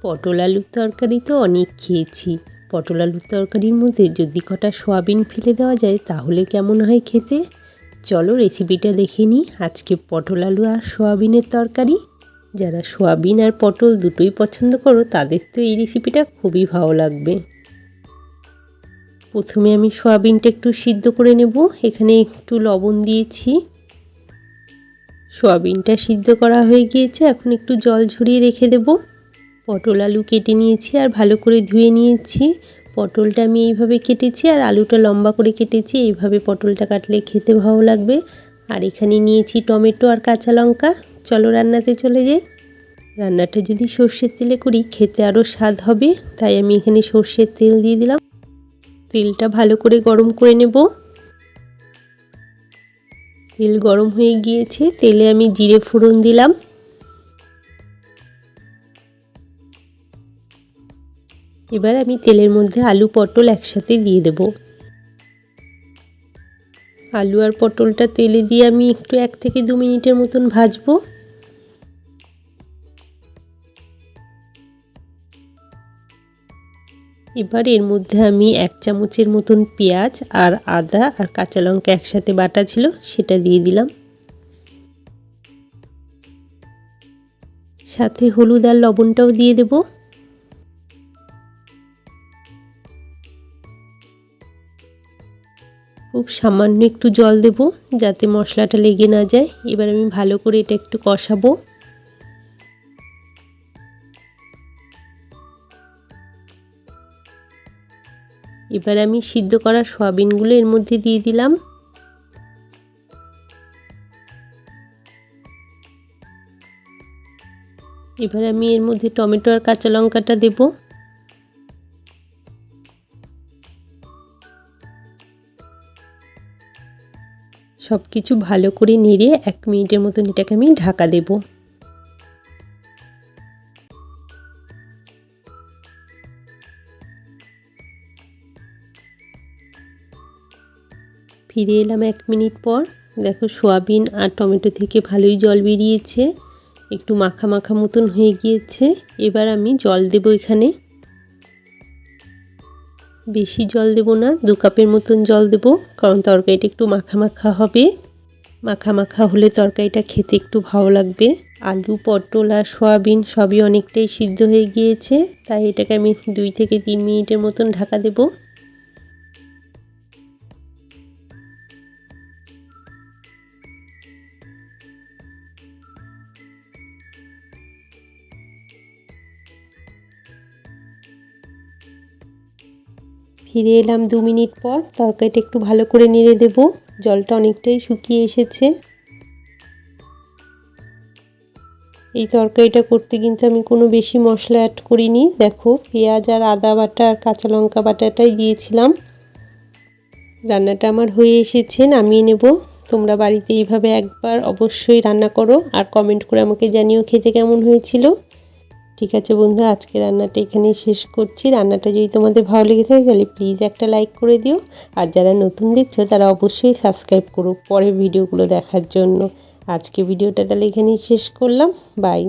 পটল আলুর তরকারি তো অনেক খেয়েছি। পটল আলুর তরকারির মধ্যে যদি কটা সয়াবিন ফেলে দেওয়া যায় তাহলে কেমন হয় খেতে। চলো রেসিপিটা দেখে নিই। আজকে পটল আলু আর সয়াবিনের তরকারি। যারা সয়াবিন আর পটল দুটোই পছন্দ করো তাদের তো এই রেসিপিটা খুবই ভালো লাগবে। প্রথমে আমি সয়াবিনটা একটু সিদ্ধ করে নেব। এখানে একটু লবণ দিয়েছি। সয়াবিনটা সিদ্ধ করা হয়ে গিয়েছে, এখন একটু জল ঝরিয়ে রেখে দেব। পটল আলু কেটে নিয়েছি আর ভালো করে ধুয়ে নিয়েছি। পটলটা আমি এইভাবে কেটেছি আর আলুটা লম্বা করে কেটেছি। এইভাবে পটলটা কাটলে খেতে ভালো লাগবে। আর এখানে নিয়েছি টমেটো আর কাঁচা লঙ্কা। চলো রান্নাতে চলে যাই। রান্নাটা যদি সর্ষের তেলে করি খেতে আরও স্বাদ হবে, তাই আমি এখানে সর্ষের তেল দিয়ে দিলাম। তেলটা ভালো করে গরম করে নেব। তেল গরম হয়ে গিয়েছে, তেলে আমি জিরে ফোড়ন দিলাম। এবার আমি তেলের মধ্যে আলু পটল একসাথে দিয়ে দেব। আলু আর পটলটা তেলে দিয়ে আমি একটু 1 থেকে 2 মিনিটের মতন ভাজবো। এবার এর মধ্যে আমি 1 চামচের মতন পেঁয়াজ আর আদা আর কাঁচা লঙ্কা একসাথে বাটা ছিল সেটা দিয়ে দিলাম। সাথে হলুদ আর লবণটাও দিয়ে দেব। খুব সামান্য একটু জল দেব যাতে মশলাটা লেগে না যায়। এবার আমি ভালো করে এটা একটু কষাবো। এবার আমি সিদ্ধ করা সয়াবিনগুলো এর মধ্যে দিয়ে দিলাম। এবার আমি এর মধ্যে টমেটো আর কাঁচা লঙ্কাটা দেব। সব কিছু ভালো করে নেড়ে 1 মিনিটের মতন এটাকে আমি ঢাকা দেব। ফিরে এলাম 1 মিনিট পর। দেখো সয়াবিন আর টমেটো থেকে ভালোই জল বেরিয়েছে, একটু মাখা মাখা মতন হয়ে গিয়েছে। এবার আমি জল দেব। এখানে বেশি জল দেব না, 2 কাপের মতন জল দেব, কারণ তরকারিটা একটু মাখা মাখা হবে। মাখা মাখা হলে তরকারিটা খেতে একটু ভালো লাগবে। আলু পটল আর সয়াবিন সবই অনেকটাই সিদ্ধ হয়ে গিয়েছে, তাই এটাকে আমি 2 থেকে 3 মিনিটের মতন ঢাকা দেব। ফিরে এলাম 2 মিনিট পর। তরকারিটা একটু ভালো করে নেড়ে দেব। জলটা অনেকটাই শুকিয়ে এসেছে। এই তরকারিটা করতে কিন্তু আমি কোনো বেশি মশলা অ্যাড করিনি। দেখো পেঁয়াজ আর আদা বাটা আর কাঁচা লঙ্কা বাটাটাই দিয়েছিলাম। রান্নাটা আমার হয়ে এসেছে, নামিয়ে নেব। তোমরা বাড়িতে এইভাবে একবার অবশ্যই রান্না করো আর কমেন্ট করে আমাকে জানিও খেতে কেমন হয়েছিল। ঠিক আছে বন্ধুরা, আজকে রান্নাটা এখানেই শেষ করছি। রান্নাটা যদি তোমাদের ভালো লেগে থাকে তাহলে প্লিজ একটা লাইক করে দিও। আর যারা নতুন দেখছো তারা অবশ্যই সাবস্ক্রাইব করো পরের ভিডিওগুলো দেখার জন্য। আজকে ভিডিওটা তাহলে এখানেই শেষ করলাম। বাই।